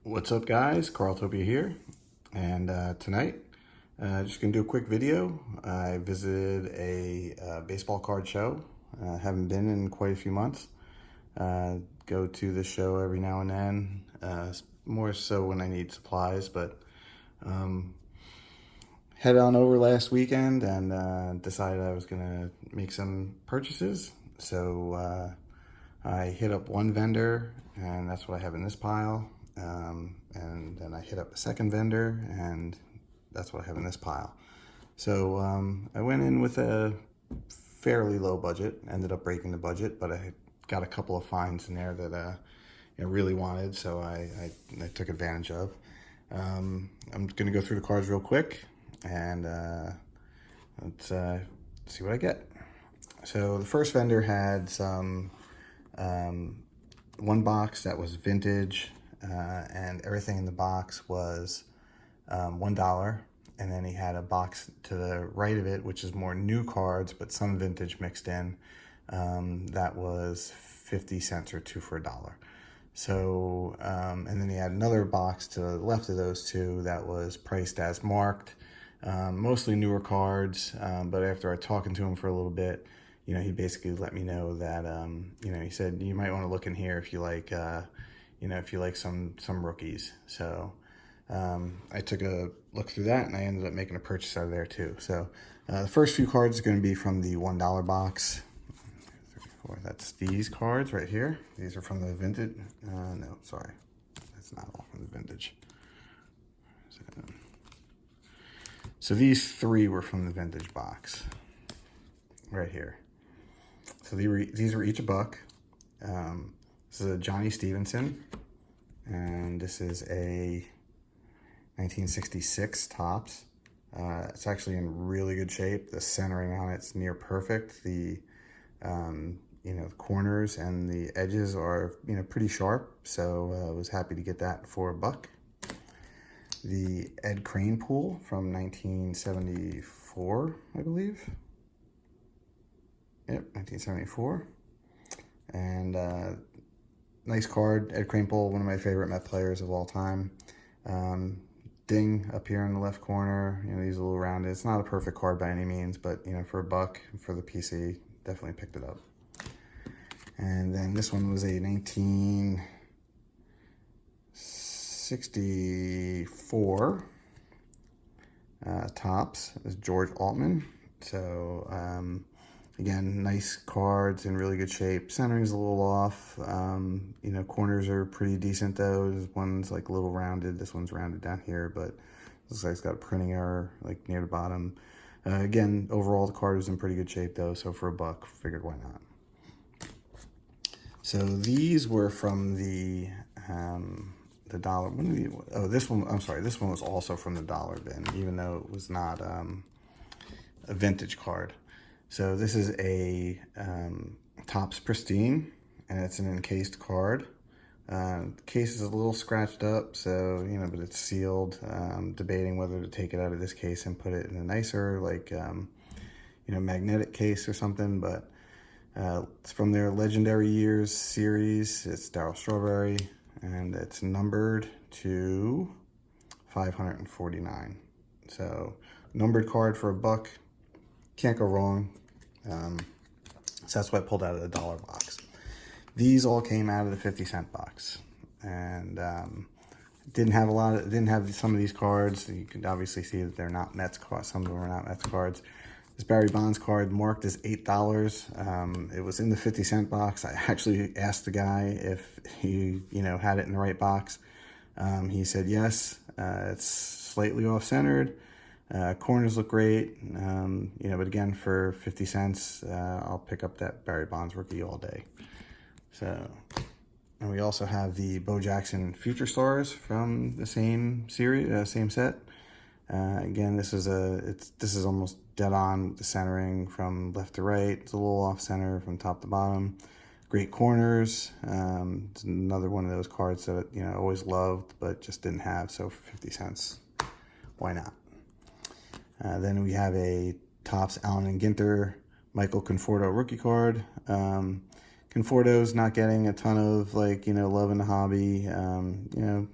What's up, guys? Carltopia here, and tonight just gonna do a quick video. I visited a baseball card show. Haven't been in quite a few months. Go to the show every now and then, more so when I need supplies, but head on over last weekend and decided I was gonna make some purchases. So I hit up one vendor, and that's what I have in this pile. And then I hit up a second vendor, and that's what I have in this pile. So I went in with a fairly low budget, ended up breaking the budget, but I got a couple of finds in there that I really wanted, so I took advantage of. I'm going to go through the cards real quick, and let's see what I get. So the first vendor had some one box that was vintage, and everything in the box was $1. And then he had a box to the right of it, which is more new cards, but some vintage mixed in, that was 50 cents or 2 for $1. So, and then he had another box to the left of those two that was priced as marked, mostly newer cards, but after I talking to him for a little bit, you know, he basically let me know that, you know, he said, you might want to look in here if you like, you know, if you like some rookies. So I took a look through that, and I ended up making a purchase out of there too. So the first few cards are going to be from the $1 box. That's these cards right here. These are from the vintage. No, sorry, that's not all from the vintage. So these three were from the vintage box right here. So these were each $1. This is a Johnny Stevenson, and this is a 1966 Topps. It's actually in really good shape. The centering on it's near perfect. The you know, the corners and the edges are, you know, pretty sharp. So I was happy to get that for $1. The Ed Kranepool from 1974, I believe. Yep, 1974. And nice card. Ed Kranepool, one of my favorite Met players of all time. Ding up here in the left corner. You know, he's a little rounded. It's not a perfect card by any means, but, you know, for $1 for the PC, definitely picked it up. And then this one was a 1964 Topps. It was George Altman. So again, nice cards in really good shape. Centering's a little off. You know, corners are pretty decent though. This one's like a little rounded. This one's rounded down here, but looks like it's got a printing error like near the bottom. Again, overall the card was in pretty good shape though, so for $1, figured why not. So these were from the dollar. Oh, this one. I'm sorry. This one was also from the dollar bin, even though it was not a vintage card. So this is a Topps Pristine, and it's an encased card. The case is a little scratched up, so, you know, but it's sealed. Debating whether to take it out of this case and put it in a nicer, like, you know, magnetic case or something, but it's from their Legendary Years series. It's Darryl Strawberry, and it's numbered to 549. So numbered card for $1, can't go wrong. So that's what I pulled out of the dollar box. These all came out of the 50-cent box, and didn't have some of these cards. You can obviously see that they're not Mets cards. Some of them are not Mets cards. This Barry Bonds card marked as $8. It was in the 50-cent box. I actually asked the guy if he, you know, had it in the right box. He said yes. It's slightly off-centered. Corners look great. You know, but again, for 50 cents, I'll pick up that Barry Bonds rookie all day. So, and we also have the Bo Jackson Future Stars from the same series, same set. Again, this is almost dead on with the centering from left to right. It's a little off center from top to bottom. Great corners. It's another one of those cards that, you know, I always loved, but just didn't have. So for 50 cents, why not? Then we have a Topps Allen and Ginter Michael Conforto rookie card. Conforto's not getting a ton of, like, you know, love in the hobby. You know,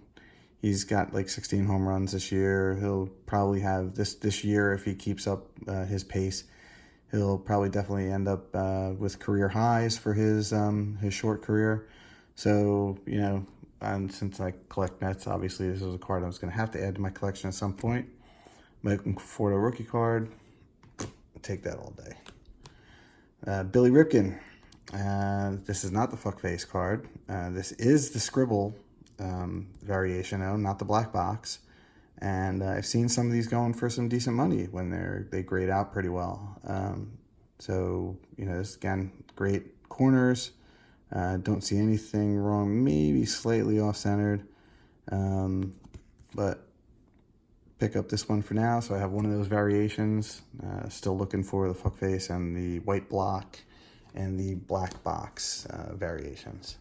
He's got like 16 home runs this year. He'll probably have this year, if he keeps up his pace, he'll probably definitely end up with career highs for his short career. So, you know, and since I collect Mets, obviously this is a card I was going to have to add to my collection at some point. Mike Conforto rookie card. I'll take that all day. Billy Ripken. This is not the fuckface card. This is the scribble variation, though, not the black box. And I've seen some of these going for some decent money when they grade out pretty well. So, you know, this, again, great corners. Don't see anything wrong, maybe slightly off-centered. But pick up this one for now. So I have one of those variations. Still looking for the fuckface and the white block and the black box variations.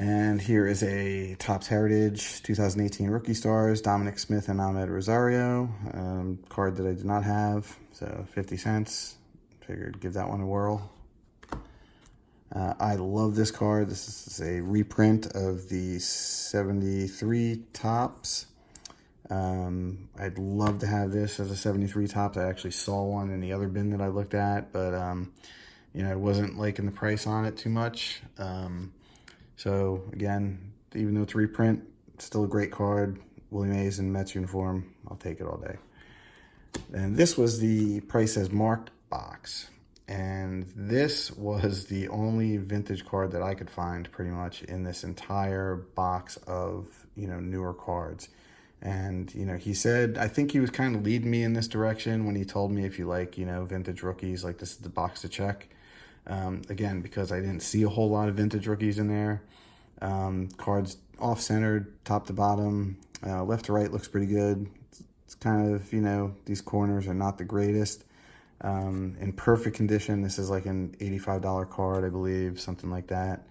And here is a Topps Heritage 2018 Rookie Stars, Dominic Smith and Ahmed Rosario. Card that I did not have, so 50 cents. Figured give that one a whirl. I love this card. This is a reprint of the 73 Topps. I'd love to have this as a 73 Topps. I actually saw one in the other bin that I looked at, but you know, I wasn't liking the price on it too much. So again, even though it's a reprint, it's still a great card. Willie Mays in Mets uniform. I'll take it all day. And this was the Price as Marked box. And this was the only vintage card that I could find pretty much in this entire box of, you know, newer cards. And, you know, he said, I think he was kind of leading me in this direction when he told me, if you like, you know, vintage rookies, like this is the box to check. Again, because I didn't see a whole lot of vintage rookies in there. Cards off-centered, top to bottom, left to right looks pretty good. It's kind of, you know, these corners are not the greatest. In perfect condition, this is like an $85 card, I believe, something like that.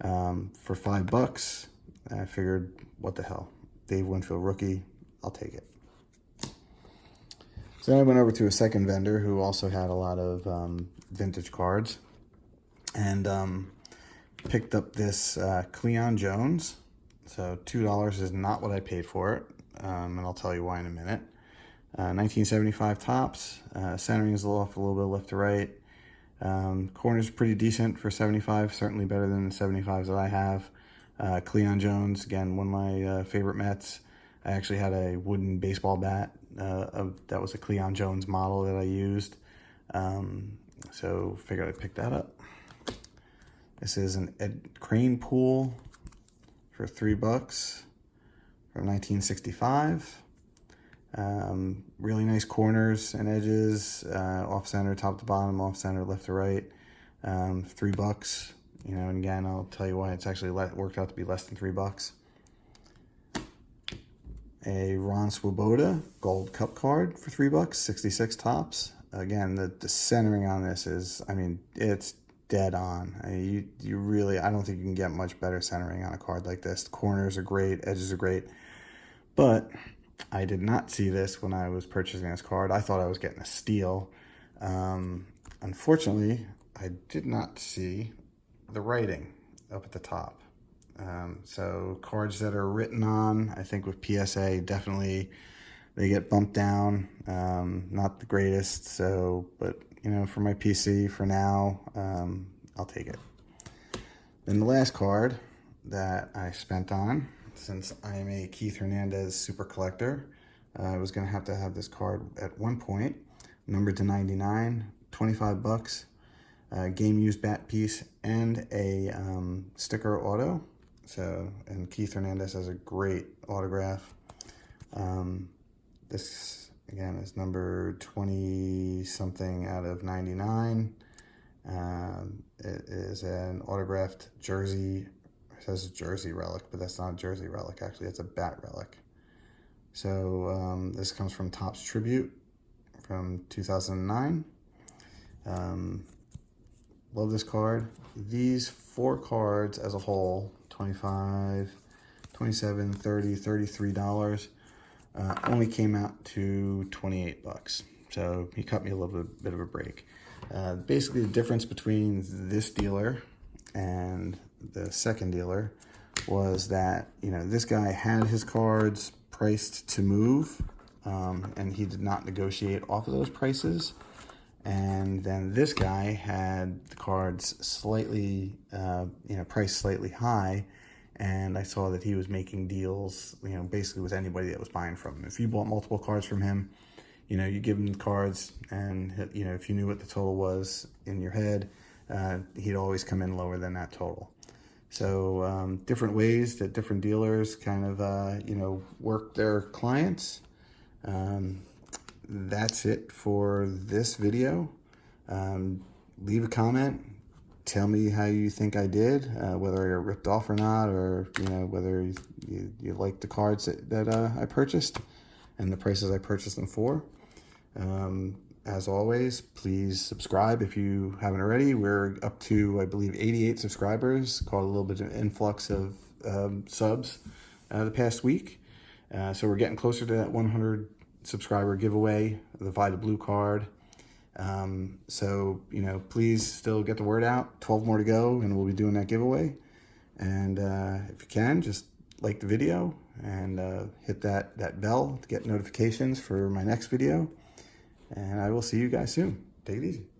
For $5, I figured, what the hell? Dave Winfield rookie, I'll take it. So then I went over to a second vendor who also had a lot of vintage cards, and picked up this Cleon Jones. So $2 is not what I paid for it, and I'll tell you why in a minute. 1975 Topps. Centering is off a little bit left to right. Corner's pretty decent for 75, certainly better than the 75s that I have. Cleon Jones, again, one of my favorite Mets. I actually had a wooden baseball bat that was a Cleon Jones model that I used. So figured I'd pick that up. This is an Ed Kranepool for $3 from 1965. Really nice corners and edges, off center, top to bottom, off center, left to right. $3. You know, and again, I'll tell you why it's actually worked out to be less than $3. A Ron Swoboda Gold Cup card for $3, 66 Topps. Again, the centering on this is, I mean, it's dead on. I mean, you really, I don't think you can get much better centering on a card like this. The corners are great, edges are great, but I did not see this when I was purchasing this card. I thought I was getting a steal. Unfortunately, I did not see the writing up at the top. So cards that are written on, I think with PSA, definitely they get bumped down. Not the greatest, so, but you know, for my PC for now, I'll take it. Then the last card that I spent on, since I am a Keith Hernandez super collector, I was going to have this card at one point, numbered to 99, $25, game used bat piece, and a sticker auto. So, and Keith Hernandez has a great autograph. This, again, is number 20-something out of 99. It is an autographed jersey. It says jersey relic, but that's not a jersey relic. Actually, it's a bat relic. So this comes from Topps Tribute from 2009. Love this card. These four cards as a whole, $25, $27, $30, $33, only came out to $28. So he cut me a little bit of a break. Basically, the difference between this dealer and the second dealer was that, you know, this guy had his cards priced to move, and he did not negotiate off of those prices. And then this guy had the cards slightly, you know, priced slightly high. And I saw that he was making deals, you know, basically with anybody that was buying from him. If you bought multiple cards from him, you know, you give him the cards, and, you know, if you knew what the total was in your head, he'd always come in lower than that total. So different ways that different dealers kind of, you know, work their clients. That's it for this video. Leave a comment. Tell me how you think I did, whether I got ripped off or not, or, you know, whether you like the cards that I purchased and the prices I purchased them for. As always, please subscribe if you haven't already. We're up to, I believe, 88 subscribers. Caught a little bit of an influx of subs the past week. So we're getting closer to that 100 subscriber giveaway, the Vida Blue card. So, you know, please still get the word out. 12 more to go, and we'll be doing that giveaway. And if you can, just like the video and hit that bell to get notifications for my next video. And I will see you guys soon. Take it easy.